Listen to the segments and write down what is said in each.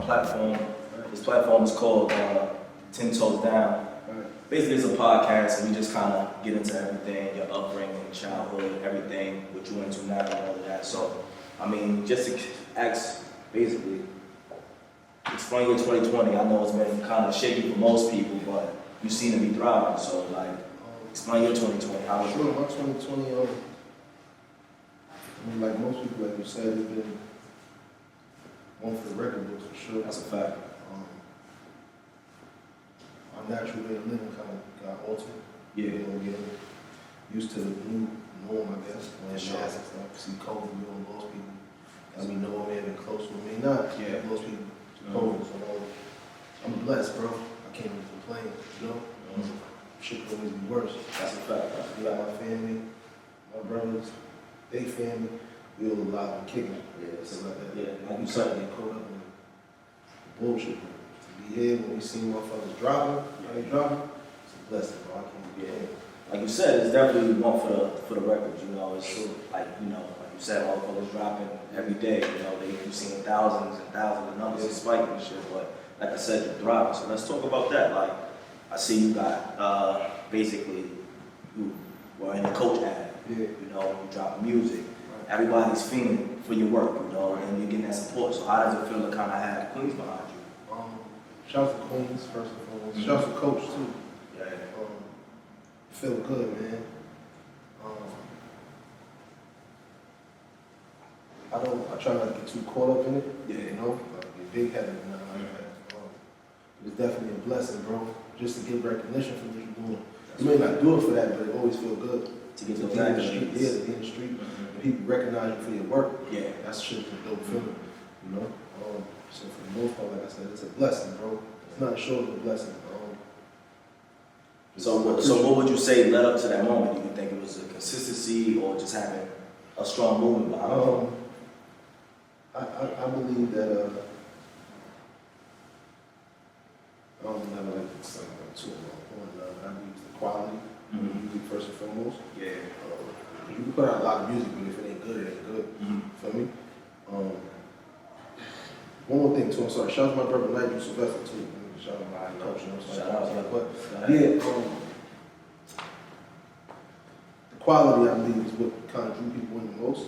platform. Right. This platform is called 10 Toes Down. Right. Basically, it's a podcast, and we just kind of get into everything, your upbringing, childhood, everything, what you into now, and all of that. So, I mean, just to ask, basically, explain your 2020. I know it's been kind of shaky for most people, but you seem to be thriving. So, like, explain your 2020. How was Sure, it? my 2020, I mean, like most people, like you said, it's been one for the record books for sure. That's a fact. Our natural way of living kind of got altered. Yeah. You know, getting used to the new norm, I guess. When Sure. masks and stuff. See COVID, we don't lost people. And we know we have been close to me not. Yeah. Most people to COVID. So I'm blessed, bro. I can't even complain, you know? Shit could always be worse. That's a fact. We got my family, my brothers, they family, we all alive and kicking. Yeah. Stuff like that. Yeah. Like you You said. can't get caught up in bullshit, bro. To be here when we see motherfuckers dropping, how they dropping, it's a blessing, bro. I can't be Yeah. Like you said, it's definitely one for the records. You know, it's like like you said, all the colors dropping every day. You know, you seeing thousands and thousands of numbers spiking and shit. But like I said, you're thriving. So let's talk about that. Like I see you got basically you were in a coach ad. Yeah. You know, you drop music. Everybody's feeling for your work. You know, and you're getting that support. So how does it feel to kind of have Queens behind you? Shout out to Queens, first and foremost. Shout out to Coach, too. Yeah. Feel good, man. I try not to get too caught up in it. Yeah. You know, like get big headed and nothing like that. It's definitely a blessing, bro, just to get recognition for what you're doing. You may not do it for that, but it always feel good. To get To those be in the street, accolades. yeah, to be in the street. And people recognize you for your work. Yeah. That's shit's a dope feeling, you know? So for the most part, like I said, it's a blessing, bro. It's not short of a blessing. So what would you say led up to that moment? Do you think it was a consistency or just having a strong movement behind it? I believe that I don't never like to sound like too long. I believe the quality, music first and foremost. Yeah. You can put out a lot of music, but if it ain't good, it ain't good. Feel me? One more thing too. I'm sorry. Shout out to my brother Nigel Sylvester too. Shout out to my coach. You know what I'm saying? Shout out, yeah. But yeah, the quality I believe is what kind of drew people in the most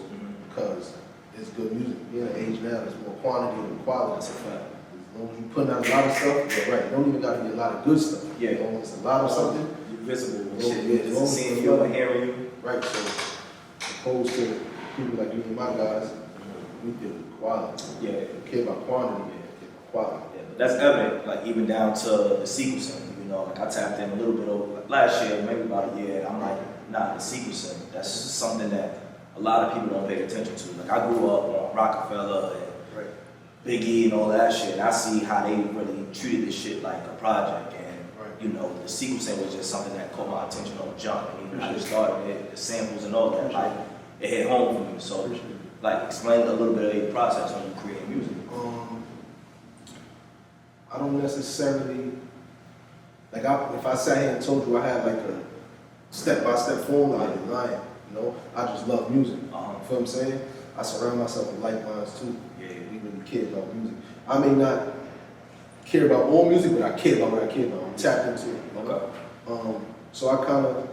because it's good music. We're in an age now. There's more quantity than quality. That's a fact. As long as you putting out a lot of stuff, you're right. You don't even got to be a lot of good stuff. Yeah. You know, it's a lot of something. You're visible and Yeah, shit. yeah, Just seeing you and hearing you. Right. So opposed to people like me and my guys, we deal with quality. Yeah. We care about quantity. We care about quality. Yeah, but that's evident, like even down to the sequencing. You know, like I tapped in a little bit over like last year, maybe about a year. I'm like, nah, the sequencing. That's something that a lot of people don't pay attention to. Like I grew up on Rockefeller and Right. Biggie and all that shit. And I see how they really treated this shit like a project. And Right. you know, the sequencing was just something that caught my attention on the jump. And even how they started it, the samples and all that, like it hit home for me. So, like, explain a little bit of your process when you create music. I don't necessarily like if I sat here and told you I had like a step-by-step formula, I'd be lying. You know, I just love music. You feel what I'm saying? I surround myself with like minds too. Yeah. We really care about music. I may not care about all music, but I care about what I care about. I'm tapped into it. You know? So I kind of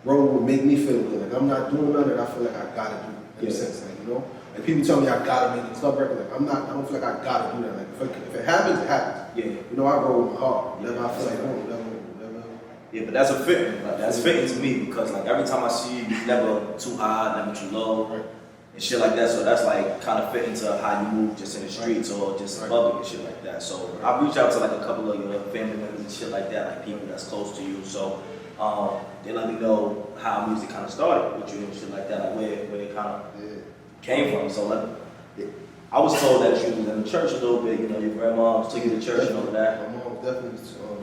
roll what make me feel good. Like I'm not doing nothing that I feel like I gotta do. In a sense, like, you know. Like people tell me I gotta make a club record. Like I don't feel like I gotta do that. Like if it happens, it happens. Yeah. You know, I roll with my heart. Whatever I feel like doing, whatever. Yeah, but that's a fitting. Like that's fitting to me because like every time I see you, you're never too high, never too low, Right. and shit like that. So that's like kind of fitting to how you move just in the streets or just in public and shit like that. So I reach out to like a couple of your family members and shit like that, like people that's close to you. So they let me know how music kind of started with you and shit like that, like where it kind of came from. So like, I was told that you was in the church a little bit. You know, your grandma took you to church and all of that. My mom definitely,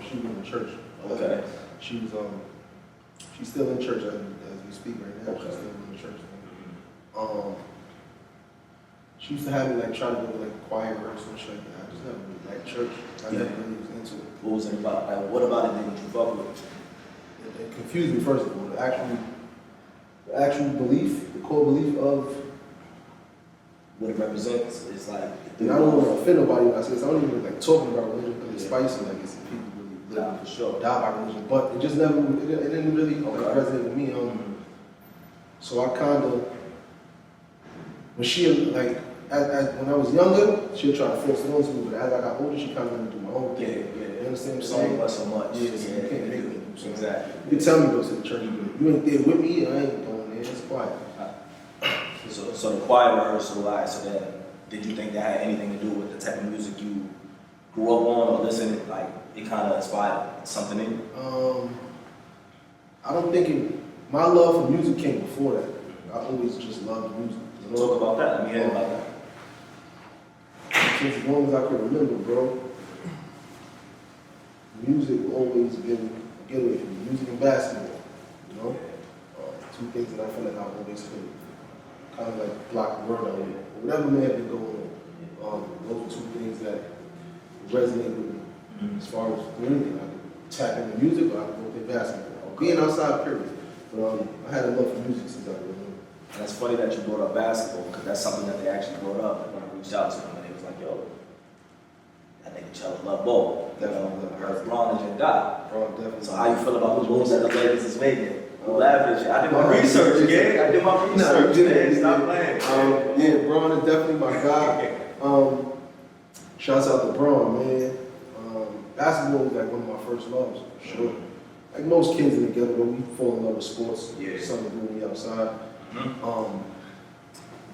she was in the church. Okay. She was, she's still in church as we speak right now. Okay. She's still in the church. She used to have me like try to go to like choir rehearsal and shit like that. I just never really liked church. I never really was into it. What was it about? Like, what about it did you fuck with? It confused me first of all. The actual belief, the core belief of what it represents. It's like And I don't want to offend nobody when I say this. I don't even like talking about religion because it's spicy. Like it's people really live for sure. die by religion, but it just never it didn't really like, resonate with me. So I kind of when she like when I was younger, she'd try to force it on to me, but as I got older, she kind of let me do my own thing. You understand what I'm saying? Only so much. Yeah, so you can't make me. So Exactly. you can tell me go to the church, but you ain't there with me, I ain't going there. It's quiet. So the choir rehearsal, so then, did you think that had anything to do with the type of music you grew up on or listened? Like it kind of inspired something in you? I don't think it. My love for music came before that. I always just loved music. You know? Talk about that. Let me hear about that. Since as long as I can remember, bro, music always been a getaway for me. Music and basketball, you know? Two things that I feel like I've always been kind of like block the word out with. Whatever may have been going on, those are two things that resonate with me. As far as anything, I can tap into music or I can go play basketball. Or being outside, period. But I had a love for music since I was young. And it's funny that you brought up basketball because that's something that they actually brought up when I reached out to them and they was like, yo, I think Chello love ball. Definitely. LeBron is your guy. Bro, definitely. So how you feel about the moves that the Lakers is making? I'm laughing at you. I did my research, yeah. I did my research, man. Stop playing. Yeah, Braun is definitely my guy. Shouts out to Braun, man. Basketball was like one of my first loves, for sure. Like most kids in the ghetto, we fall in love with sports. Yeah. Something to do when we outside.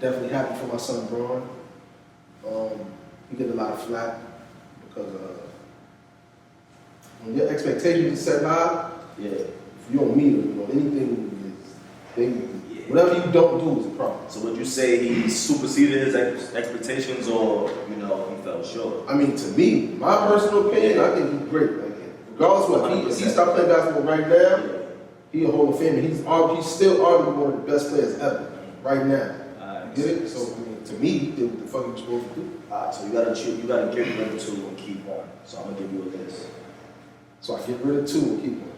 Definitely happy for my son Braun. He get a lot of flack because when your expectations are set high, if you don't meet them, anything is big. Whatever you don't do is a problem. So would you say he superseded his expectations or, he fell short? I mean, to me, my personal opinion, I think he's great. Like, regardless of what if he stopped playing basketball right now, he a Hall of Famer. He's still arguably one of the best players ever, right now. Get it? So, I mean, to me, he did what the fuck he was supposed to do. Alright, so you gotta get rid of two and keep one. So I'm gonna give you a list. So I get rid of two and keep one.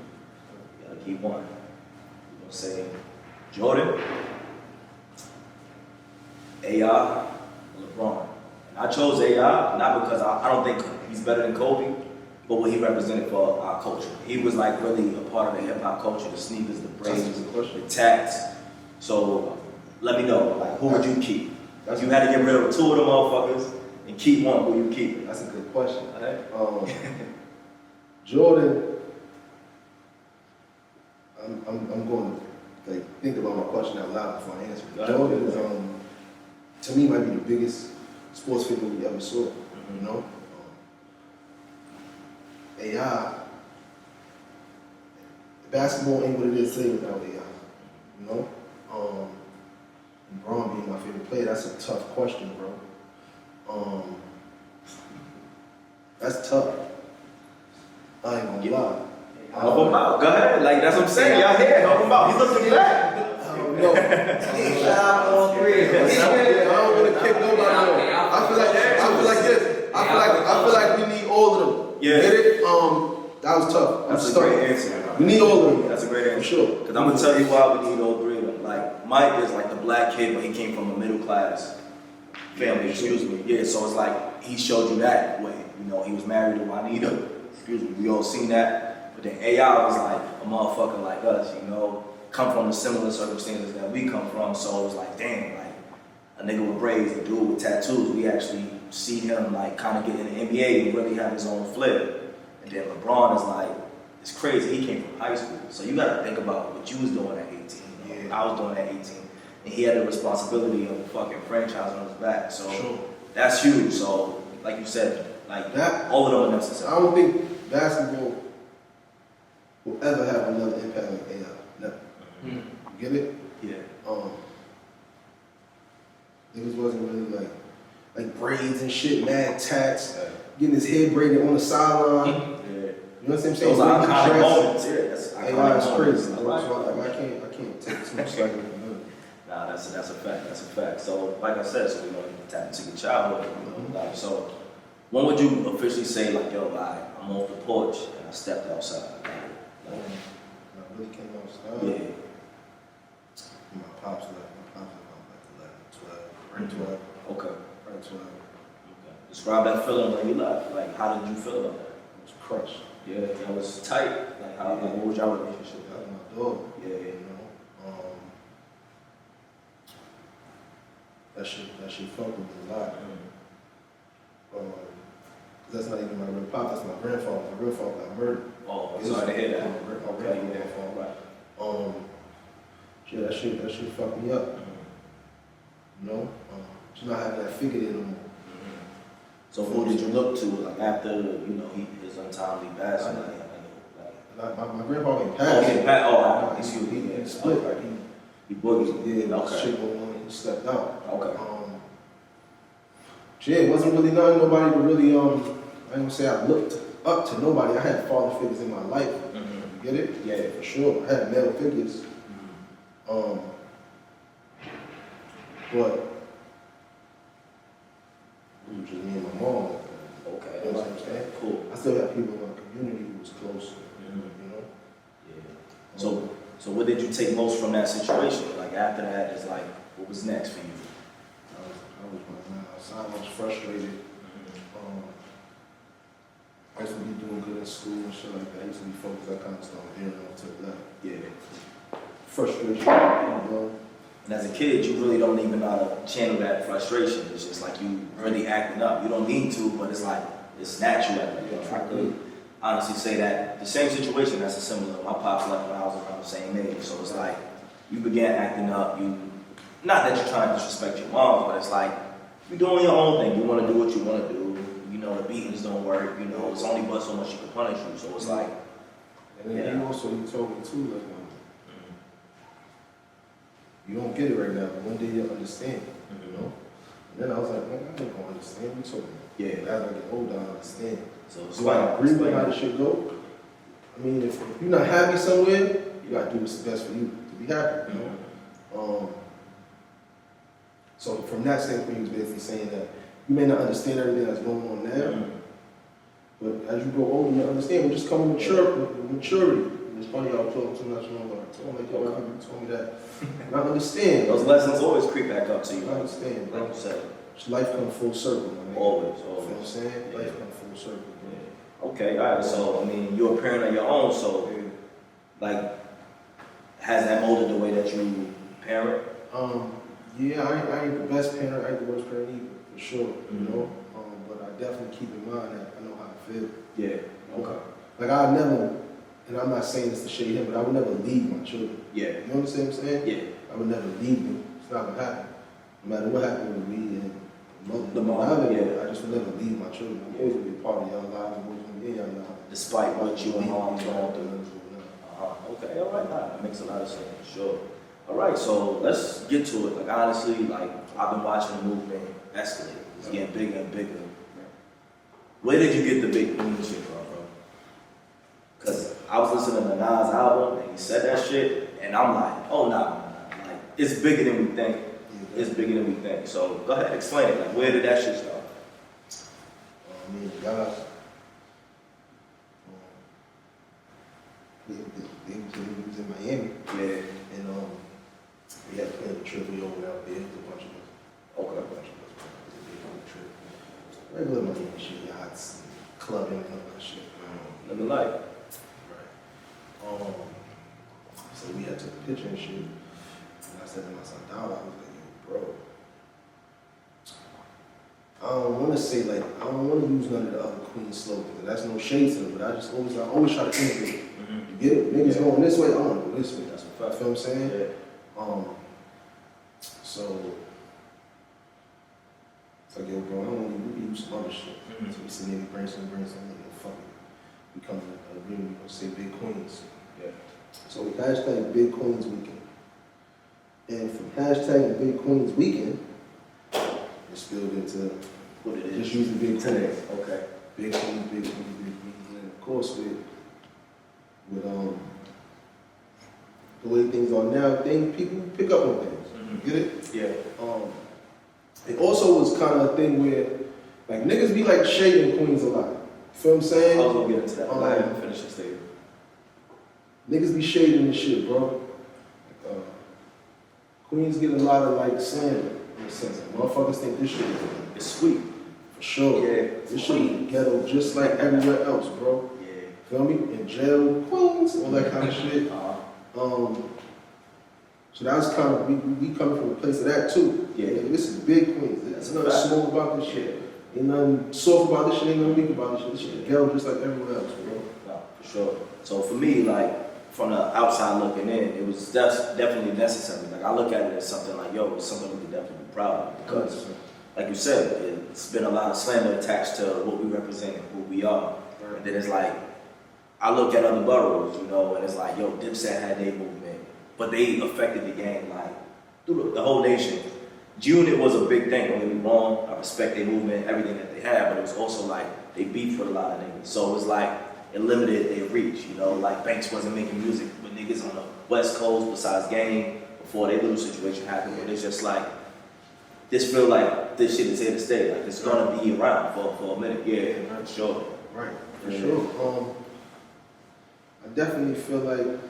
You gotta keep one. You're gonna say Jordan, AI, LeBron. And I chose AI not because I don't think he's better than Kobe, but what he represented for our culture. He was like really a part of the hip hop culture, the sneakers, the braids, the tats. So let me know, like, who would you keep? If you had to get rid of two of them motherfuckers and keep one, who you keep? That's a good question. Right. Jordan, I'm going to like think about my question out loud before I answer it. Jordan is, to me, might be the biggest sports figure we ever saw. You know, AI, basketball ain't what it is today without AI. You know, LeBron being my favorite player, that's a tough question, bro. That's tough. I ain't gonna lie. Help him out. Go ahead. Like, that's what I'm saying. Y'all here. Help him out. He's looking back. No. Shout out all three of us. I don't want to kick nobody off. I feel like we need all of them. Yeah. Get it? That was tough. That's a great answer. We need all of them. That's a great answer. For sure. Because I'm going to tell you why we need all three of them. Like, Mike is like the black kid, but he came from a middle class family, excuse me. Yeah, so it's like, he showed you that way. He was married to Juanita. Excuse me, we all seen that. But then AI was like a motherfucker like us, come from the similar circumstances that we come from. So it was like, damn, like a nigga with braids, a dude with tattoos, we actually see him like kind of get in the NBA and really have his own flip. And then LeBron is like, it's crazy, he came from high school. So you gotta think about what you was doing at 18, I was doing at 18. And he had the responsibility of the fucking franchise on his back. So that's huge. So like you said, like that, all of them are necessary. I don't think basketball will ever have another impact like AI. Never. You get it? Yeah. Niggas wasn't really like braids and shit, mad tats, getting his head braided on the sideline. You know what I'm saying? Those are iconic moments. Yeah, that's AI is crazy. Right. I can't take too much slack. Nah, that's a fact. That's a fact. So, like I said, so we're gonna tap into your childhood. Like, so, when would you officially say, like, yo, I'm off the porch and I stepped outside? I really came outside. Yeah. My pops left. My pops left about like 11, 12, 12. Describe that feeling when you left. Like, how did you feel about that? I was crushed. Yeah, that was tight. Like, how, like, what was your relationship? That was my dog. Yeah, You know, that shit fucked with me a lot. That's not even my real pop. That's my grandfather. My real father got murdered. Oh, sorry to hear that. My Okay, grandfather. yeah, right. Yeah, that shit fucked me up. You know, just not having that figure there no more. So who did you look to, like, after, you know, his untimely passing? My grandfather ain't Oh, passed. he split. Okay. He boogied. Yeah, Okay. shit going on. He stepped out. Okay. Yeah, it wasn't really nobody to really, I ain't gonna say I looked up to nobody. I had father figures in my life. You get it? Yeah. For sure. I had male figures. But it was just me and my mom. Okay. You know what I'm saying? Cool. I still got people in my community who was close. You know? Yeah. So what did you take most from that situation? Like, after that, it's like, what was next for you? I was frustrated. I used to be doing good in school and shit like that. I used to be focused. I kind of started veering off to the left. Yeah. Frustration, you know. And as a kid, you really don't even know how to channel that frustration. It's just like you really acting up. You don't need to, but it's like, it's natural. I could honestly say that the same situation, that's a similar. My pops left when I was around the same age. So it's like, you began acting up. Not that you're trying to disrespect your mom, but it's like, you're doing your own thing. You want to do what you want to do. You know, the beatings don't work. You know, it's only but so much you can punish you. So it's like, and then he told me too, like, you don't get it right now, but one day you'll understand, you know? And then I was like, man, I ain't gonna understand. You told me. yeah. As I get older, I understand. So Do I agree with how this shit go? I mean, if you're not happy somewhere, you gotta do what's best for you to be happy, you know? So from that standpoint, he was basically saying that you may not understand everything that's going on now, but as you grow older, you understand. We just come with maturity. And it's funny, I was talking too much longer. I told him, like, yo, you told me that. And I understand. Those lessons always creep back up to you. I understand, bro. Like you said. Life comes full circle, man. Always, You know what I'm always. saying? Yeah. Life comes full circle, bro. Yeah. Okay, all right. So, I mean, you're a parent of your own, so, like, has that molded the way that you parent? Yeah, I ain't the best parent, I ain't the worst parent either, for sure, you know? But I definitely keep in mind that I know how to feel. Yeah. Okay. Like, I never, and I'm not saying this to shade him, but I would never leave my children. Yeah. You understand what I'm saying? Yeah. I would never leave them. It's not gonna happen. No matter what happened with me and The mom, yeah. I just would never leave my children. I'm always gonna be a part of y'all lives. I'm always gonna be in y'all lives. Despite what you and mom going through. through. Okay, all right, nah, that makes a lot of sense, sure. All right, so let's get to it. Like, honestly, like, I've been watching the movement escalate. It's getting bigger and bigger. Where did you get the big queen shit from, bro? Because I was listening to Nas album, and he said that shit, and I'm like, oh, nah. Like, it's bigger than we think. It's bigger than we think. So, go ahead, explain it. Like, where did that shit start? Me and guys, he was in Miami. Yeah. And we had planned a trip. We over out there with a bunch of us. Okay. A bunch of us. It was a big old trip. Regular Miami shit, yachts, clubbing, and all that shit. Living life. Right. So we had took a picture and shit. And I said to my son, Dog, I was like, yo, bro. I don't want to say, like, I don't want to use none of the other queen slogans. And that's no shade to them, but I always try to innovate. You get it? Niggas going this way, I want to go this way. That's a You fact. feel what I'm saying? Yeah. So it's like, yo, bro, I don't want to use some other shit. So we said, maybe bring some, you know, fuck it. We come to an agreement, we gonna say Big Queens. Yeah. So we hashtag Big Queens Weekend. And from hashtagging Big Queens Weekend, it spilled into What it is. just using Big Today. Queens. Okay. Big Queens, Big Queens, Big Queens. And of course with the way things are now, people pick up on things. You get it? Yeah. It also was kind of a thing where, like, niggas be like shading Queens a lot. You feel what I'm I saying? was gonna get into that. I haven't finished the statement. Niggas be shading this shit, bro. Like, Queens get a lot of, like, slander, in a sense. Like, motherfuckers think this shit is It's sweet. for sure. Yeah. This shit is ghetto just like everywhere else, bro. Yeah. Feel me? In jail, Queens, all that kind of shit. So that's kind of, we coming from a place of that too. Yeah. Like, this is big Queens. There's nothing small about this shit. Ain't nothing soft about this shit, ain't nothing weak about this shit. This shit is ghetto just like everywhere else, bro. No, for sure. So for me, like, from the outside looking in, it was definitely necessary. Like, I look at it as something like, yo, it's something we can definitely be proud of. Because, like you said, it's been a lot of slander attached to what we represent and who we are. Right. And then it's like, I look at other boroughs, you know, and it's like, yo, Dipset had their movement, but they affected the game, like, through the whole nation. G-Unit was a big thing, don't get me wrong. I respect their movement, everything that they had, but it was also like, they beefed with a lot of niggas. So it was like, it limited their reach, you know, like Banks wasn't making music with niggas on the West Coast besides Game before their little situation happened, but it's just like, this feel like this shit is here to stay, like it's gonna be around for a minute, yeah, for sure. Right, for sure. I definitely feel like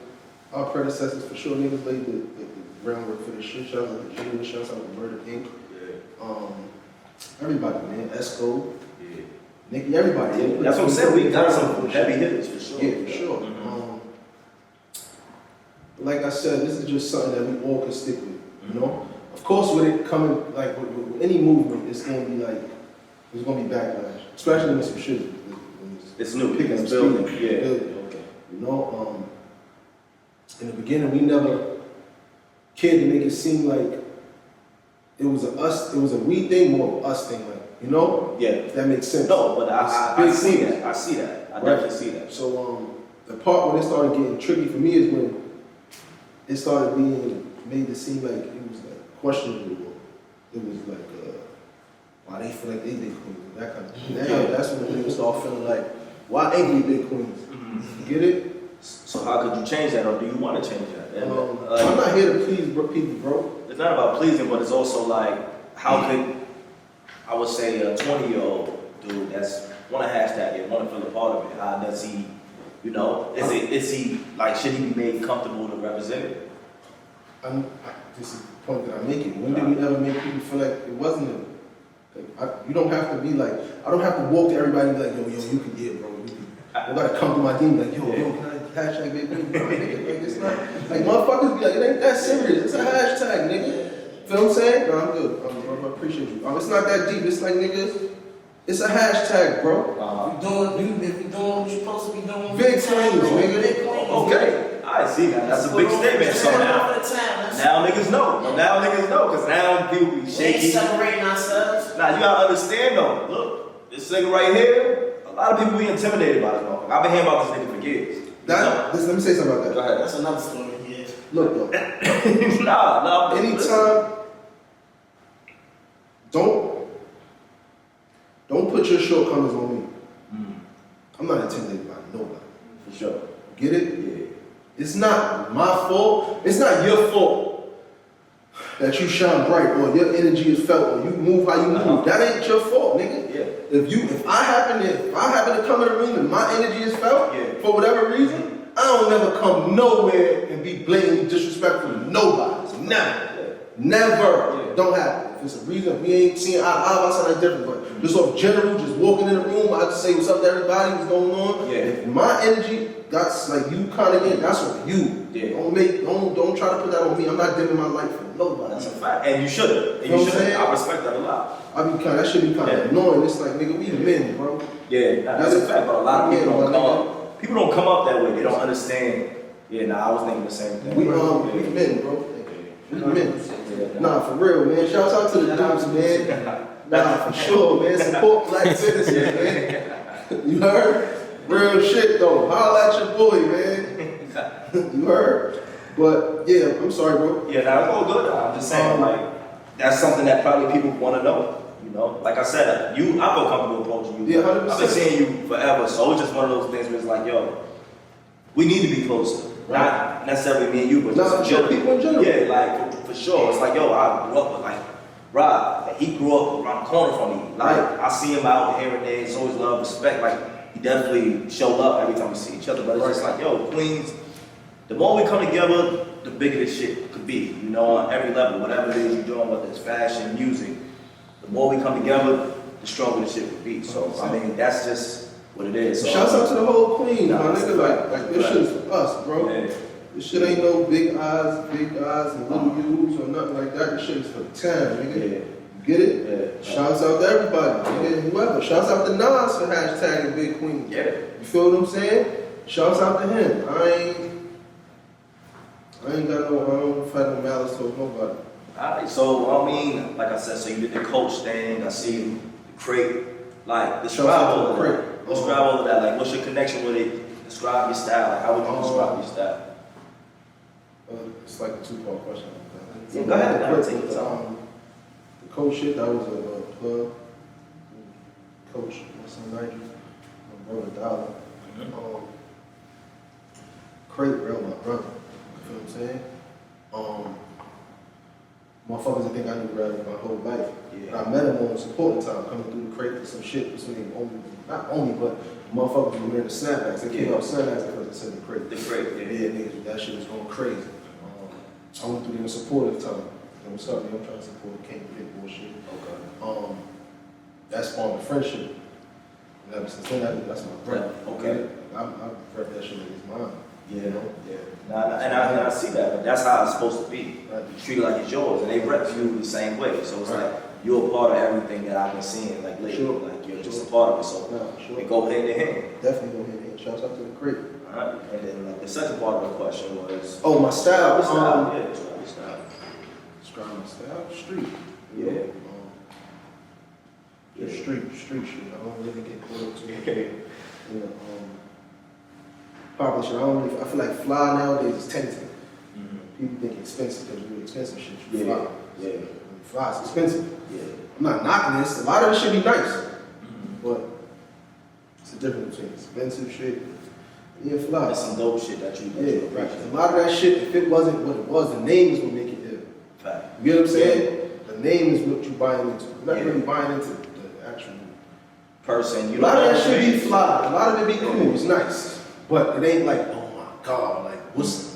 our predecessors, for sure, niggas laid the groundwork for this shit. Shout out to Junior, shout out to Murder Inc. Yeah. Everybody, man, Esco, Yeah. Nicky, everybody. Yeah, that's what I'm saying, we got some heavy hitters for sure. Yeah, for sure. Like I said, this is just something that we all can stick with, you know? Of course, with it coming, like with any movement, it's gonna be like, there's gonna be backlash, especially when some shit. It's new, picking up it's building, speed, yeah. building. Okay. You know, in the beginning, we never cared to make it seem like it was a we thing, more of a us thing, like, you know? Yeah. If that makes sense. No, but I Big see things. that. I see that. I Right. definitely see that. So the part when it started getting tricky for me is when it started being made to seem like it was like questionable. It was like, why they feel like they big queens, that kind of thing. Now that's when the niggas start feeling like, why ain't we big queens? You get it? So how could you change that, or do you want to change that? I'm not here to please people, bro. It's not about pleasing, but it's also like, how could, I would say, a 20-year-old dude that's want to hashtag it, want to feel a part of it, how does he, you know, is he, like, should he be made comfortable to represent it? This is the point that I'm making. When did we ever make people feel like it wasn't a, you don't have to be like, I don't have to walk to everybody and be like, yo, you can get it, bro. You gotta come to my team like, yo, can I hashtag big queen? Bro, nigga, like, it's not, like, motherfuckers be like, it ain't that serious. It's a hashtag, nigga. Feel what I'm saying? No, I'm good. I appreciate you. It's not that deep. It's like, niggas, it's a hashtag, bro. If we doing what you're supposed to be doing. Big things, nigga. Big things. Okay, I see that. That's a big statement. So now niggas know. Now niggas know, because now people be We ain't shaky. separating ourselves. Now you gotta understand though. Look, this nigga right here, a lot of people be intimidated by this motherfucker. I've been hearing about this nigga for years. Let me say something about that. Go ahead. That's another story, yeah. Look, though. nah. Anytime, don't put your shortcomings on me. I'm not intimidated by nobody. For sure. Get it? Yeah. It's not my fault. It's not your fault that you shine bright or your energy is felt or you move how you move. That ain't your fault, nigga. Yeah. If I happen to come in the room and my energy is felt for whatever reason, I don't never come nowhere and be blatantly disrespectful to nobody. Never. Never. Yeah. Don't happen. If it's a reason we ain't seeing eye to eye, that's something different. But just off general, just walking in the room, I just say what's up to everybody, what's going on. Yeah. If my energy, that's like you kind of get, that's on you. Yeah. Don't try to put that on me. I'm not dimming my light for nobody. That's a fact. And you should've. You know what I'm saying? I respect that a lot. That should be kind of annoying. It's like, nigga, we men, bro. Yeah, that's a fact, but a lot of people don't come up. People don't come up that way. They don't understand. Yeah, I was thinking the same thing. We men, bro. We men. Nah, for real, man. Shouts out to the dudes, man. Nah, for sure, man. Support black citizens, man. You heard? Real shit, though. Holla at your boy, man. You heard? But, yeah, I'm sorry, bro. Yeah, it's all good. I'm just saying, like, that's something that probably people want to know. You know, like I said, I feel comfortable approaching you. Yeah, 100%. I've been seeing you forever, so it's just one of those things where it's like, yo, we need to be closer. Right. Not necessarily me and you, but just people in general. Yeah, like for sure. It's like, yo, I grew up with like Rob. Like, he grew up around the corner from me. Like, I see him out here and there. It's always love, respect. Like, he definitely showed up every time we see each other. But it's just like, yo, Queens, the more we come together, the bigger this shit could be. You know, on every level, whatever it is you're doing, whether it's fashion, music. The more we come together, the stronger the shit would be. So I mean, that's just what it is. So, Shouts out to the whole Queen, Nah, my it's nigga. a Like this shit is for us, bro. Yeah. This shit ain't no big eyes and little U's or nothing like that. This shit is for the town, nigga. Yeah. You get it? Yeah. Shouts out to everybody, nigga. Whoever. Shouts out to Nas for hashtagging Big Queen. Yeah. You feel what I'm saying? Shouts out to him. I ain't got no, I don't fight no malice towards nobody. Alright, so I mean, like I said, so you did the coach thing. I see you, the crate. Like, describe all of that. Describe all of that. Like, what's your connection with it? Describe your style. Like, how would you describe your style? It's like a two-part question. Yeah, go ahead. Take your time. The coach shit, that was a plug. Coach, my son Nigel, my brother Dollar. Crate, real my brother. You feel what I'm saying? Motherfuckers, I think I knew Brad my whole life. Yeah. I met him on supporting time, coming through the crate for some shit between not only, but motherfuckers were wearing the snapbacks. They came out snapbacks because they said the crate. The crate, Yeah, niggas, that shit was going crazy. So I went through there in supportive time. And what's up, man? I'm trying to support the King Big bullshit. Okay. That spawned a friendship. And ever since then, that's my brother. Okay. I rep that shit like it's mine. Yeah, You know? yeah. And I see that, but that's how it's supposed to be. Right. You treat it like it's yours, and they rep you the same way. So it's like you're a part of everything that I've been seeing, like lately. Sure. Like you're just a part of it. So Nah, sure. we go hand in hand. Definitely go ahead and shouts out to the crate. Alright. And then like the second part of the question was, Oh, my style. yeah, describe your style. Describe my style. Street. Yeah. Yeah, street shit. I don't really get caught up to it. Okay. You know, popular shit. I feel like fly nowadays is tempting. People think expensive because really expensive shit. You Yeah. fly. Yeah. Fly is expensive. Yeah. I'm not knocking this. A lot of this shit be nice, but it's the difference between expensive shit and fly. There's some dope shit that you Yeah, right. appreciate. A lot of that shit, if it wasn't what it was, the name is what make it ill. Fact. You get what I'm saying? The name is what you buying into. You're not Yeah. really buying into the actual. Person, you A lot of that shit be be fly. A lot of it be cool. It's nice, but it ain't like, oh my god, like what's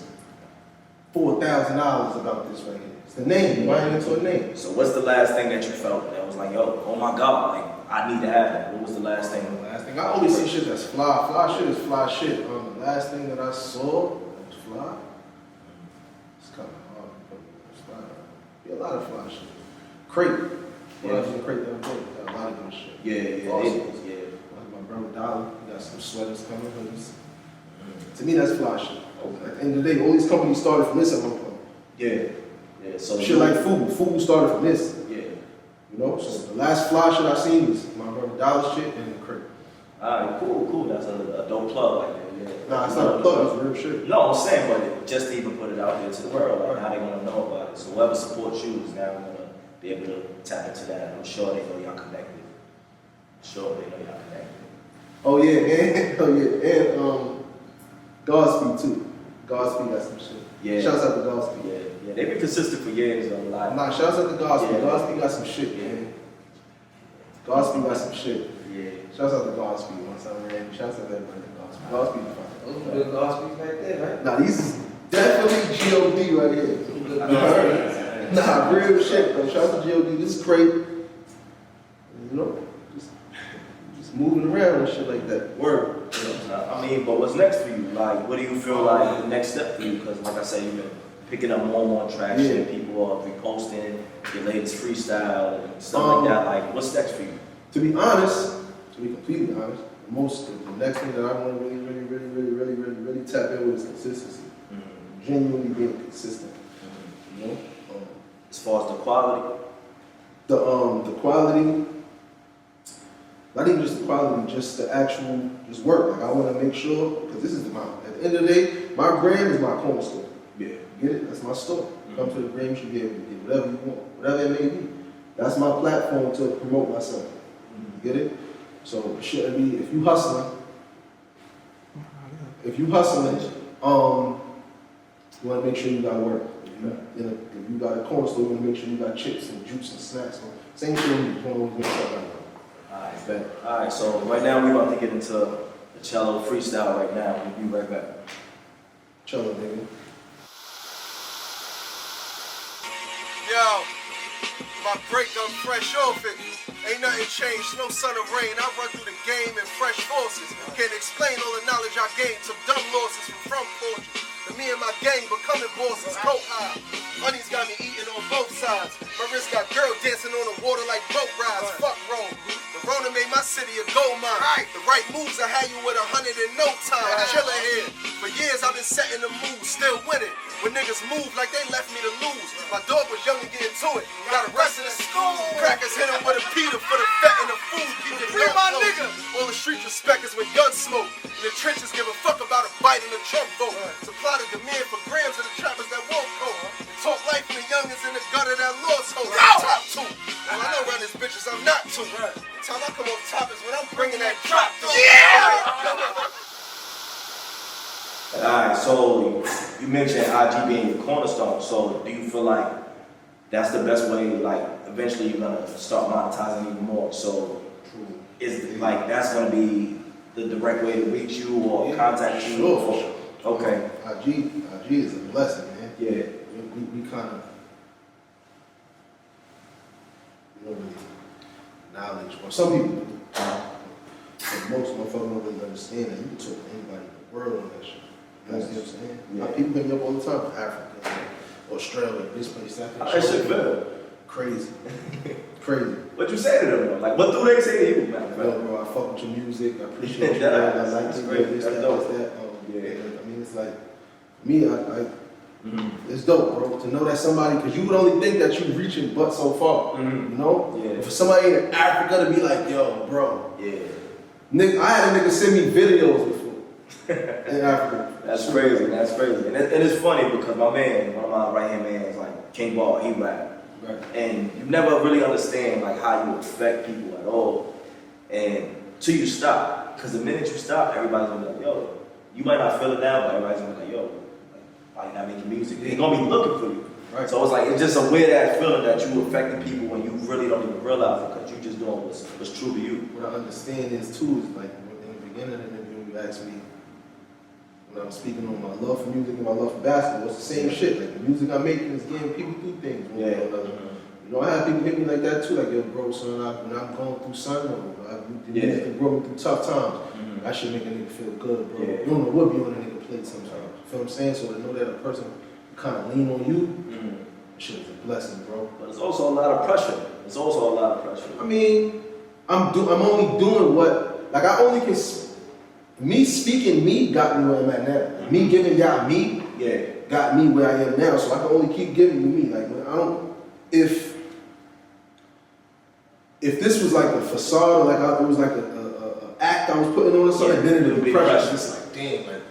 $4,000 about this right here? It's the name. You're buying into a name. So what's the last thing that you felt that was like, yo, oh my God, like I need to have that? What was the last thing? The last thing I always see shit that's fly. Fly shit is fly shit. The last thing that I saw that was fly. It's kind of hard, but it's fly. Yeah, a lot of fly shit. Crate. Yeah, I was in the crate the other day. Got a lot of good shit. Yeah, Awesome. yeah. Like my brother Dollar, he got some sweaters coming. To me, that's fly shit. At the end of the day, all these companies started from this at one point. Yeah. Yeah. So Shit like food. Food started from this. Yeah. You know? So the last fly shit I seen was my brother Dollar shit and the crate. Alright, cool. That's a dope plug like that. Yeah. Nah, it's not a thought, it's real shit. No, I'm saying, but just to even put it out there to the world, like Right. how they gonna know about it. So whoever supports you is now gonna be able to tap into that. I'm sure they know y'all connected. Sure they know y'all connected. Oh yeah, and oh yeah, and Godspeed too. Godspeed got some shit. Yeah. Shouts out to Godspeed. Yeah. They've been consistent for years though. Like, Nah, shouts out to Godspeed. Yeah. Godspeed got some shit, man. Godspeed got some shit. yeah. Shouts out to Godspeed. My son Randy. Shouts out to everybody at Godspeed. Godspeed is fine. Those are good Gospels back there, right? Nah, these is definitely G.O.D. right here. Good You heard? Nah, real shit though. Shouts to G.O.D. This is great. You know, just moving around and shit like that. Word. I mean, but what's next for you? Like, what do you feel like the next step for you? Because, like I said, you've been picking up more and more traction. Yeah. People are reposting your latest freestyle and stuff like that. Like, what's next for you? To be honest, to be completely honest, the next thing that I want to really tap in with is consistency. Genuinely being consistent. You know? As far as the quality? The quality, not even just the quality, just the actual, just work. Like I want to make sure, because this is at the end of the day, my gram is my corner store. Yeah. Get it? That's my store. Come to the gram, you should be able to get whatever you want, whatever it may be. That's my platform to promote myself. Get it? So it shouldn't be, if you hustling, you want to make sure you got work. If you got a corner store, you want to make sure you got chips and juice and snacks. So same thing with going stuff like that. Alright, so right now we're about to get into the Chello freestyle right now. We'll be right back. Chello, nigga. Yo, I break, I'm fresh off it. Ain't nothing changed, no sun or rain. I run through the game in fresh forces. Can't explain all the knowledge I gained. Took dumb losses from front porches. And me and my gang becoming bosses. Coat high. Honey's got me eating on both sides. My wrist got girl dancing on the water like boat rides. Fuck Rome. The Rona made my city a gold mine. The right moves, I had you with 100 in no time. Chiller here. For years I've been setting the mood, still winning. When niggas move like they left me to lose. My dog was young and getting to it. Got arrested in school. Crackers hit him with a Peter for the fat and the food. Keep the gun my nigga. All the street respect is when guns smoke. In the trenches give a fuck about a bite in the Trump vote. Supply the demand for grams of the trappers that won't cope. Talk life from the youngins in the gutter that lost hope. Top two. Well, I know around these bitches I'm not too. Time I come off top is when I'm bringing that drop through. Yeah! Alright, so you mentioned IG being your cornerstone. So do you feel like that's the best way, like eventually you're gonna start monetizing even more? So is like that's gonna be the direct way to reach you or contact you? Sure. Okay. IG is a blessing, man. Yeah. We kind of, you know, really knowledge. Well, some people do. But most motherfuckers don't really understand that. You can talk to anybody in the world on that shit. You understand what I'm saying? Yeah. People hit me up all the time from Africa, Australia, this place, that How that shit feel? Crazy. Crazy. What you say to them though? Like what do they say to you, man? Yo, bro, I fuck with your music. I appreciate you. Yeah, man. I like that's this, great. this, That's that, dope. this, that. Yeah. I mean, it's like, me, it's dope, bro, to know that somebody, because you would only think that you're reaching but so far, you know? Yeah. But for somebody in Africa to be like, yo, bro, Yeah. nigga, I had a nigga send me videos before in Africa. That's crazy. That's crazy. And it's funny because my man, one of my right hand mans, like King Ball, he rap. Right. And you never really understand like how you affect people at all. And till you stop. Because the minute you stop, everybody's gonna be like, yo, you might not feel it now, but everybody's gonna be like, yo, like, why you not making music? They're gonna be looking for you. Right. So it's like it's just a weird ass feeling that you affecting people when you really don't even realize it because you just doing what's true to you. What I understand is too, is like in the beginning of the interview, you asked me, when I was speaking on my love for music and my love for basketball, it's the same shit. Like the music I'm making is getting people through things. One way or another. You know, I have people hit me like that too, like, yo, bro, son, when I'm going through something, you can grow me through tough times. That should make a nigga feel good, bro. Yeah. You don't know what be on a nigga plate sometimes. You feel what I'm saying? So to know that a person kind of lean on you, shit is a blessing, bro. But it's also a lot of pressure. It's also a lot of pressure. I mean, I'm only doing what, like I only can, me speaking me got me where I'm at now. Me giving y'all me got me where I am now. So I can only keep giving you me. Like, I don't, if this was like a facade, or like it was like a act I was putting on or something, then it would be pressure. It's like, damn, like,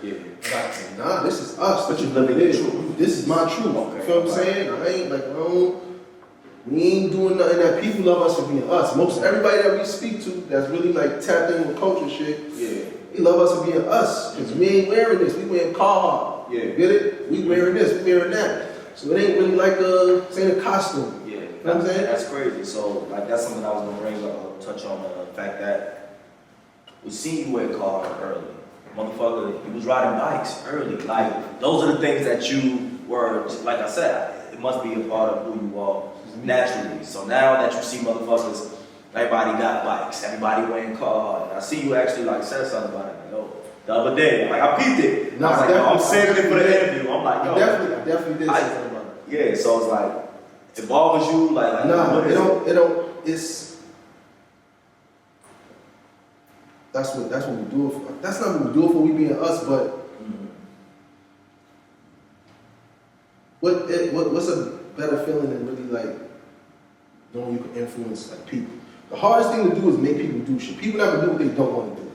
nah, this is us. But you living the truth. This is my truth. Okay. You feel what I'm saying? I ain't like, we ain't doing nothing that people love us for being us. Most everybody that we speak to that's really like tapped in with culture shit, they love us for being us. Because we ain't wearing this, we wearing Carhartt. Yeah. Get it? We wearing this, we wearing that. So it ain't really like saying a costume. Yeah. You know what I'm saying? That's crazy. So like that's something I was gonna bring up, touch on the fact that we seen you wear cars early. Motherfucker, you was riding bikes early. Like those are the things that you were, like I said, it must be a part of who you are naturally. So now that you see motherfuckers, everybody got bikes, everybody wearing cars. I see you actually like said something about it. Like, yo, the other day, like I peeped it. No, I was like, yo, I'm saving it for the interview. I'm like, yo, I definitely did say something about it. Yeah, so it's like, it bothers you, like Nah, what is it don't, it's, that's what we do it for. That's not what we do it for, we being us, but what's a better feeling than really like knowing you can influence like people? The hardest thing to do is make people do shit. People never do what they don't want to do.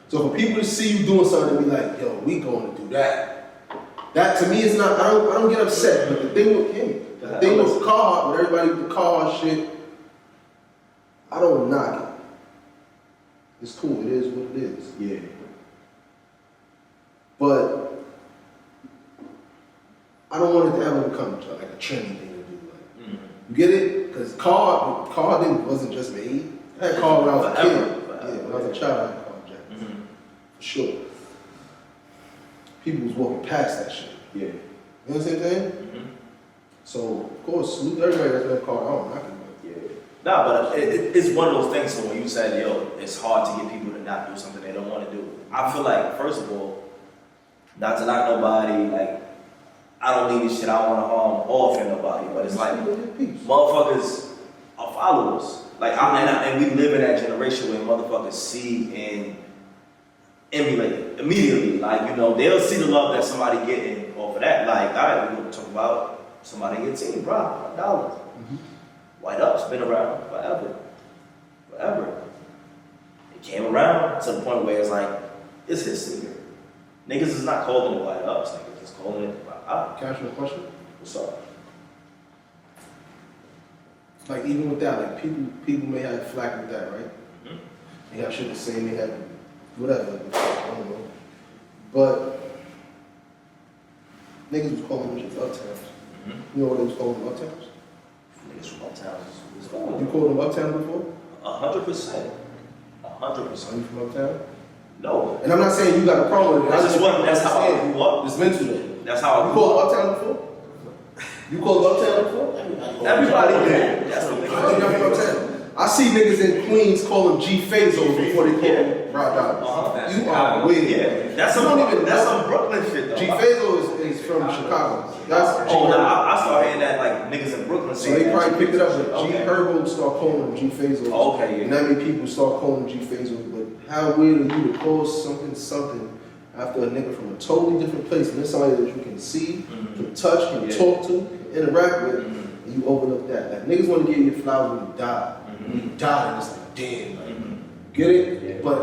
So for people to see you doing something and be like, yo, we going to do that. That to me is not, I don't get upset, but the thing with him, the thing with Carhartt, with everybody with the Carhartt shit, I don't knock it. It's cool, it is what it is. Yeah. But I don't want it to ever become like a trendy thing to do. Like, you get it? Because car wasn't just made. I had car when I was a kid. Yeah, when I was a child, I had car jackets. For sure. People was walking past that shit. Yeah. You know what I'm saying? So, of course, salute everybody that's been car. I don't knock it. Nah, but it's one of those things. So when you said, yo, it's hard to get people to not do something they don't want to do. I feel like, first of all, not to knock nobody, like, I don't need this shit, I don't want to harm or offend nobody, but it's like, motherfuckers are followers. Like, and we live in that generation where motherfuckers see and emulate it immediately. Like, you know, they'll see the love that somebody getting off of that. Like, all right, we're going to talk about somebody in your team, bro, $1. White Up's been around forever. It came around to the point where it's like, it's his secret. Niggas is not calling it White Ups, niggas is calling it White Up. Can I ask you a question? What's up? Like even with that, like people may have flack with that, right? Mm-hmm. They have shit to say, they have whatever, I don't know. But niggas was calling them uptowns. Mm-hmm. You know what they was calling them uptowns? Niggas from uptown. You called them uptown before? 100%. 100%. Are you from uptown? No. And I'm not saying you got a problem with it. That's how I grew up. It's mental though. That's how I You grew called up. them uptown before? You called them uptown before? Everybody did. That's the I ain't never from uptown. I see niggas in Queens call them G-Fazos before they call them Rod Dollars. You are weird. Yeah. That's some Brooklyn shit though. G-Fazo is from Chicago. That's Oh, nah, I started hearing that like niggas in Brooklyn So saying they that probably shit. picked it up, but G Okay. Herbo start calling them G-Fazos. Okay, yeah. And that many people start calling them G-Fazos. But how weird are you to call something after a nigga from a totally different place, and it's somebody that you can see, can touch, can talk to, can interact with, and you overlook that. Like niggas want to give you flowers when you die. When you die, and it's like, damn, like, get it? Yeah. But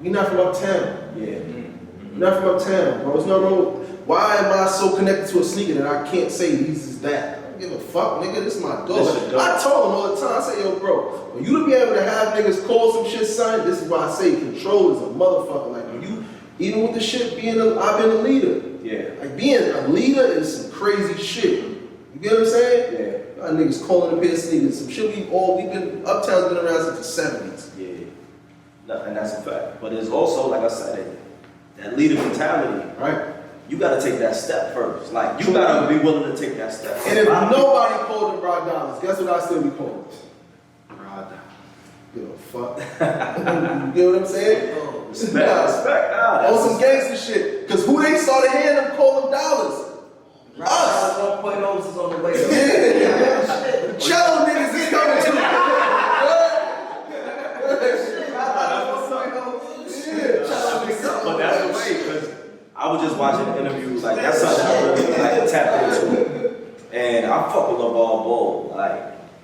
you're not from uptown. Yeah. You're not from uptown, bro. It's not wrong. Why am I so connected to a sneaker that I can't say these is that? I don't give a fuck, nigga. This is my dog. I told him all the time. I say, yo, bro, for you to be able to have niggas call some shit, son, this is why I say control is a motherfucker. Like when you, even with the shit I've been a leader. Yeah. Like being a leader is some crazy shit. You get what I'm saying? Yeah. Y'all niggas calling a pair of sneakers. Some shit Uptown's been around since the 70s. Yeah. No, and that's a fact. But it's also, like I said, that leader mentality. Right? You gotta take that step first. Like you gotta be willing to take that step. And if nobody called them Rod Dollars, guess what I still be calling? Rod Dollars. Give a fuck. You get what I'm saying? Respect. On some gangster shit. Cause who they started hearing them call them dollars? Us. 1.0 is on the way. Yeah. Chello niggas is coming too. But that's the way, because I was just watching interviews, like that's something I really like tapped into. And I fuck with LeVar Ball. Like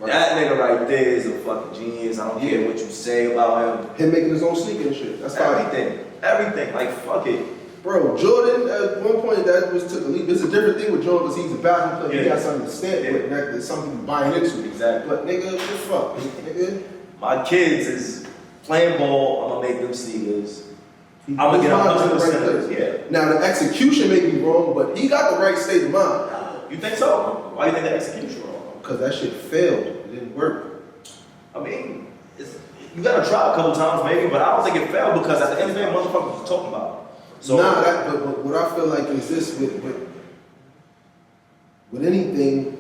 that nigga right there is a fucking genius. I don't care what you say about him. Him making his own sneaker and shit. That's how Everything. Like fuck it. Bro, Jordan at one point that was took a leap. It's a different thing with Jordan because he's a basketball player. He got something to stand with. That is something you buying into. Exactly. But nigga, what the fuck, nigga? My kids is playing ball. I'm gonna make them sneakers. I'm gonna His get mind is in 100%. the right place. Yeah. Now the execution may be wrong, but he got the right state of mind. You think so? Why do you think the execution wrong? Because that shit failed. It didn't work. I mean, you gotta try a couple times maybe, but I don't think it failed because at the end of the day, motherfuckers was talking about it. So, but what I feel like is this with anything,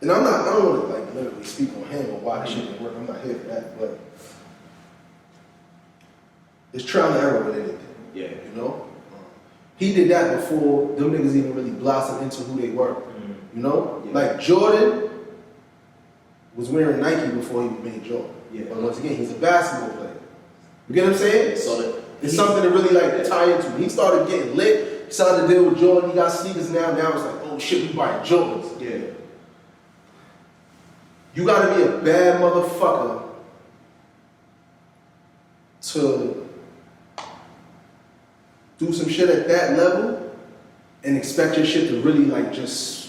and I don't want to like literally speak on him or why shit didn't work. I'm not here for that, but it's trial and error with anything. yeah. You know, he did that before them niggas even really blossomed into who they were. You know, like Jordan was wearing Nike before he made Jordan. Yeah. But once again, he's a basketball player. You get what I'm saying? So it's something to really like tie into. He started getting lit. He started to deal with Jordan. He got sneakers now. Now it's like, oh shit, we buying Jordans. yeah. You gotta be a bad motherfucker to do some shit at that level and expect your shit to really like just.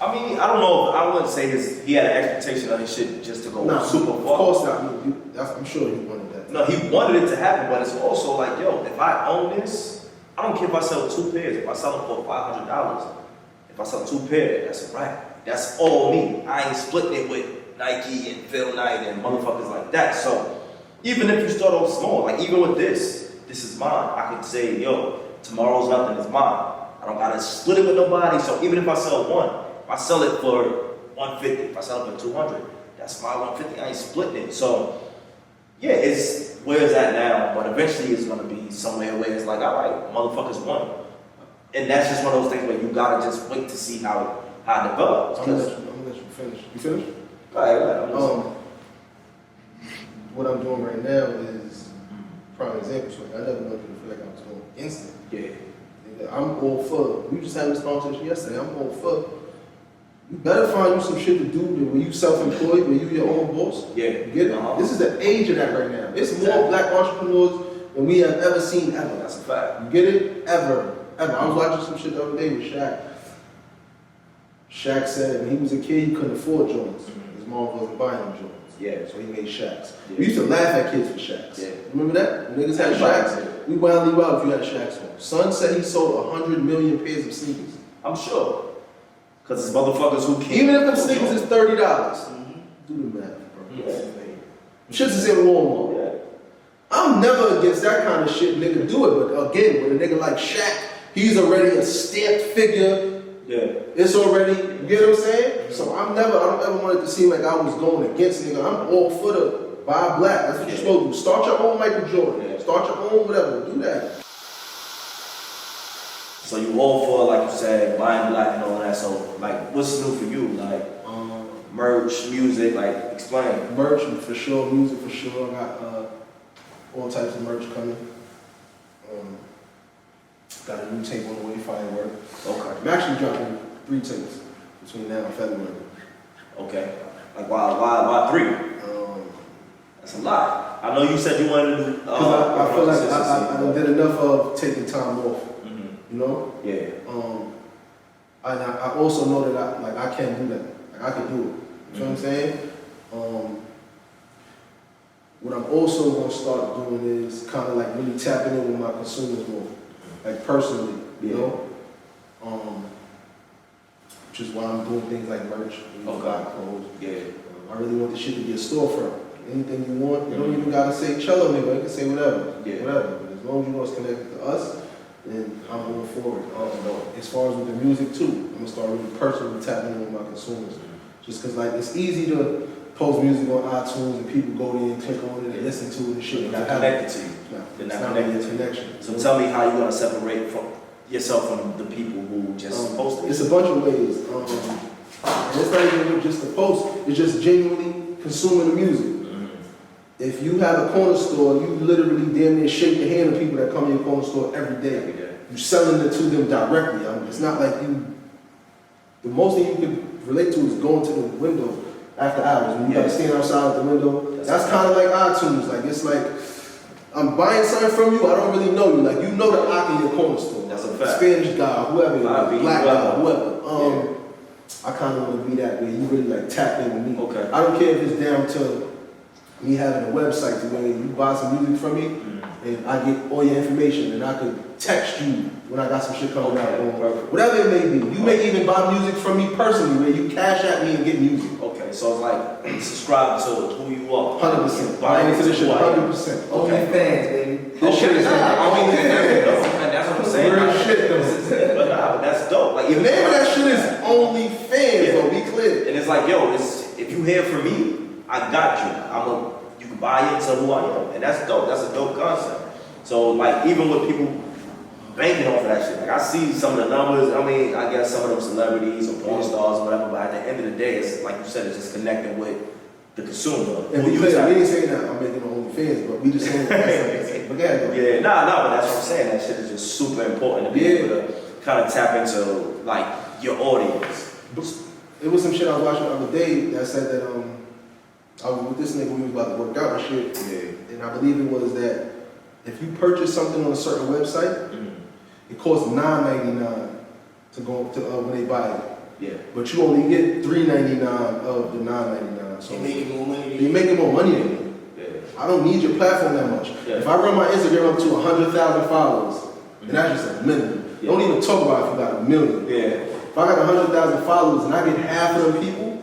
I mean, I don't know. I wouldn't say he had an expectation of his shit just to go super far. Of course not. I'm sure he wanted that. No, he wanted it to happen, but it's also like, yo, if I own this, I don't care if I sell 2 pairs. If I sell them for $500, if I sell 2 pairs, that's a wrap. That's all me. I ain't splitting it with Nike and Phil Knight and motherfuckers like that. So even if you start off small, like even with this is mine. I could say, yo, tomorrow's nothing is mine. I don't gotta split it with nobody. So even if I sell one, if I sell it for 150. If I sell it for 200, that's my 150. I ain't splitting it. So yeah, it's where it's at now, but eventually it's gonna be somewhere where it's like, all right, motherfuckers won. And that's just one of those things where you gotta just wait to see how it develops. I'm gonna let you finish. You finished? All right. What I'm doing right now is prime example. So I never wanted to feel like I was going instant. Yeah. I'm all for. We just had this conversation yesterday. I'm all for. You better find you some shit to do when you self-employed, when you your own boss. Yeah. You get it? This is the age of that right now. It's more black entrepreneurs than we have ever seen ever. That's a fact. You get it? Ever. I was watching some shit the other day with Shaq. Shaq said when he was a kid, he couldn't afford joints. His mom wasn't buying him joints. Yeah. So he made Shaqs. Yeah. We used to laugh at kids for Shaqs. Yeah. Remember that? When niggas had Everybody Shaqs, did. we wound leave out if you had Shaqs on. Son said he sold 100 million pairs of sneakers. I'm sure. Because it's motherfuckers who can't. Even if them sneakers is $30. Do the math, bro. Yeah. Shits is in Walmart. Yeah. I'm never against that kind of shit, nigga. Do it. But again, with a nigga like Shaq, he's already a stamped figure. Yeah. It's already, you get what I'm saying? So I don't ever want it to seem like I was going against nigga. I'm all for the buy black. That's what you're supposed to do. Start your own Michael Jordan. Yeah. Start your own whatever. Do that. So you all for, like you said, buying black and all that. So like, what's new for you? Like merch, music, like explain. Merch for sure, music for sure. I got all types of merch coming. Got a new tape on the way, Firework. Okay. I'm actually dropping 3 tapes between now and February. Okay. Like why 3? That's a lot. I know you said you wanted to do. Because I feel like I consistency. did enough of taking time off. You know? Yeah. And I also know that I can do that. Like I can do it. You know what I'm saying? What I'm also gonna start doing is kind of like really tapping in with my consumers more, like personally, you know. Which is why I'm doing things like merch, buy clothes. Yeah. I really want this shit to be a storefront. Anything you want, you don't even gotta say Chello, nigga. You can say whatever. Yeah. Whatever. But as long as you know it's connected to us, then I'm going forward. As far as with the music too, I'm gonna start really personally tapping in with my consumers. Just cause like it's easy to post music on iTunes and people go there and click on it and listen to it and shit. They're not connected to you. They're not not connected really to a you. connection. So tell me how you're gonna separate from yourself from the people who just post it. It's a bunch of ways. And it's not even just the post, it's just genuinely consuming the music. If you have a corner store, you literally damn near shake the hand of people that come in your corner store every day. You're selling it to them directly. I mean, it's not like you, the most thing you can relate to is going to the window after hours. When you gotta stand outside at the window. That's kind of like iTunes. Like, it's like, I'm buying something from you, I don't really know you. Like, you know the ock in your corner store. That's a fact. Spanish guy, whoever, black guy, whoever. Yeah. I kind of want to be that way. You really like tap in with me. Okay. I don't care if it's down to me having a website to where you buy some music from me and I get all your information and I could text you when I got some shit coming out. Or whatever it may be. You may even buy music from me personally where you cash at me and get music. Okay, so it's like subscribe to who you are. 100%. Buy into this shit who I am. 100%. Okay, fans, baby. This shit is I mean, that's what I'm saying. real shit though. But that's dope. Like The name of that shit is OnlyFans, though, be clear. And it's like, yo, if you hear from me, I got you. You can buy into who I am, and that's dope. That's a dope concept. So like, even with people banking off of that shit, like I see some of the numbers. I mean, I guess some of them celebrities or porn stars or whatever. But at the end of the day, it's like you said, it's just connecting with the consumer. And we clear, we ain't saying that I'm making OnlyFans, but we just saying that. But yeah, but that's what I'm saying. That shit is just super important to be able to kind of tap into like your audience. It was some shit I was watching the other day that said that I was with this nigga when we was about to work out and shit. Yeah. And I believe it was that if you purchase something on a certain website, it costs $9.99 to go to when they buy it. Yeah. But you only get $3.99 of the $9.99. So You're making more money. you're making more money than me. Yeah. I don't need your platform that much. Yeah. If I run my Instagram up to 100,000 followers, and that's just a minimum. Yeah. Don't even talk about if you got a million. Yeah. If I got 100,000 followers and I get half of them people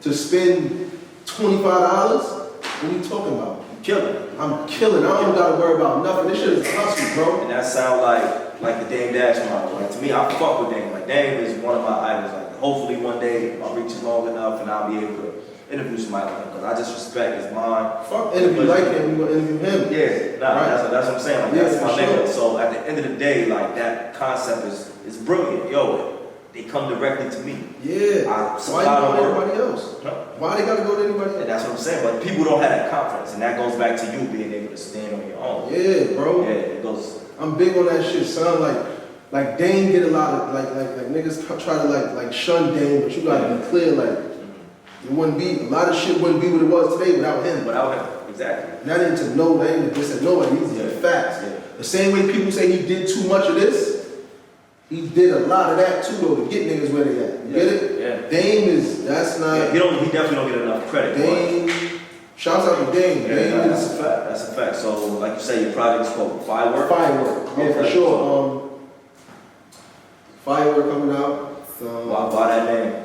to spend $25, what are you talking about? Killing. I'm killing. I don't gotta worry about nothing. This shit is hustle, bro. And that sound like like the Dame Dash model. Like to me, I fuck with Dame. Like Dame is one of my idols. Like hopefully one day I'll reach it long enough and I'll be able to interview somebody like him because I just respect his mind. Fuck interview like him, you gonna interview him. Yeah, nah, Right. that's what I'm saying. Like Yeah, that's my for nigga. sure. So at the end of the day, like that concept is brilliant. Yo, they come directly to me. Yeah. I Why supply you the going to work. anybody else? No. Why they gotta go to anybody And else? that's what I'm saying. But people don't have that confidence, and that goes back to you being able to stand on your own. Yeah, bro. Yeah, it goes. I'm big on that shit, son. Like Dame get a lot of like niggas try to like shun Dame, but you gotta be clear. Like it wouldn't be a lot of shit wouldn't be what it was today without him. Without him, exactly. That ain't to know, that ain't to diss at nobody. These are the facts. Yeah. The same way people say he did too much of this, he did a lot of that too though to get niggas where they at. You get it? Yeah. Dame is that's not. Yeah, he definitely don't get enough credit. Dame. Shouts out to Dame. Yeah, Dame that's is a fact. That's a fact. So, like you say, your project is called Firework. firework. Yeah, for Okay. sure. Firework coming out. Why that name?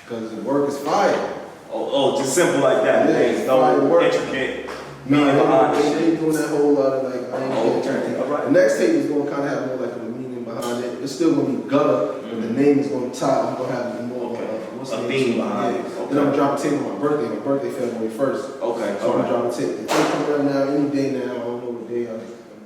Because the work is fire. Oh, just simple like that. Yeah, There's no Firework. intricate No, meaning behind they this ain't shit. doing that whole lot of like, I ain't Oh, getting okay. too deep. All right. The next tape is going to kind of have more like a meaning behind it. It's still going to be gutter, but the name is going to tie. I'm going to have more Okay. what's A the meaning name? behind it. Yeah. Okay. Then I'm dropping tape on my birthday. My birthday February 1st. Okay, So all I'm right. dropping tape. The tape coming out now, any day now. I don't know what day I'm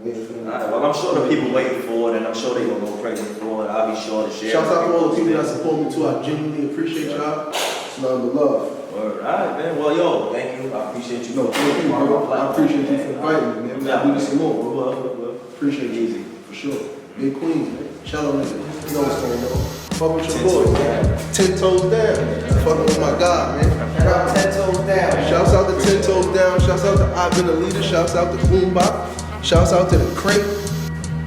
waiting for them. All right, well, I'm sure the people waiting for it, and I'm sure they're going to go crazy for it. I'll be sure to share. Shouts out to all the people that support me too. I genuinely appreciate y'all. It's nothing but love. All right, man. Well, yo, thank you. I appreciate you. No, thank you, bro. I appreciate you for inviting me, man. We gotta do this some more, bro. Well. Appreciate you. Easy. For sure. Big Queens, man. Chello nigga. You know what's going on. Fuck with your 10 boy. toes down. 10 toes down. Fucking with my God, man. Drop 10 toes down. Shouts out to 10 toes down. Shouts out to I've Been a Leader. Shouts out to Boombop. Shouts out to the Crate.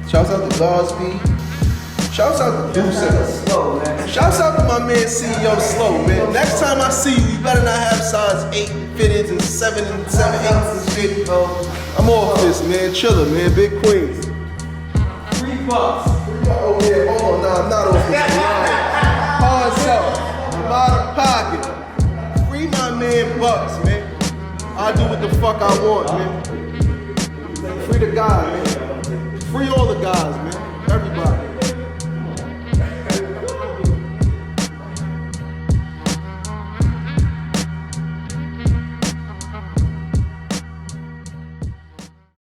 Shouts out to Godspeed. Shouts out to Deuce. Slow, man. Shouts out to my man CEO Slow, man. Next time I see you, you better not have size 8 fitteds and 7 and 7 8s and shit. I'm off this, man. Chiller, man. Big Queens. $3. Oh yeah, hold on, nah, I'm not off this. Hard sell. I'm out of pocket. Free my man Bucks, man. I'll do what the fuck I want, man. Free the guy, man. Free all the guys, man. Everybody.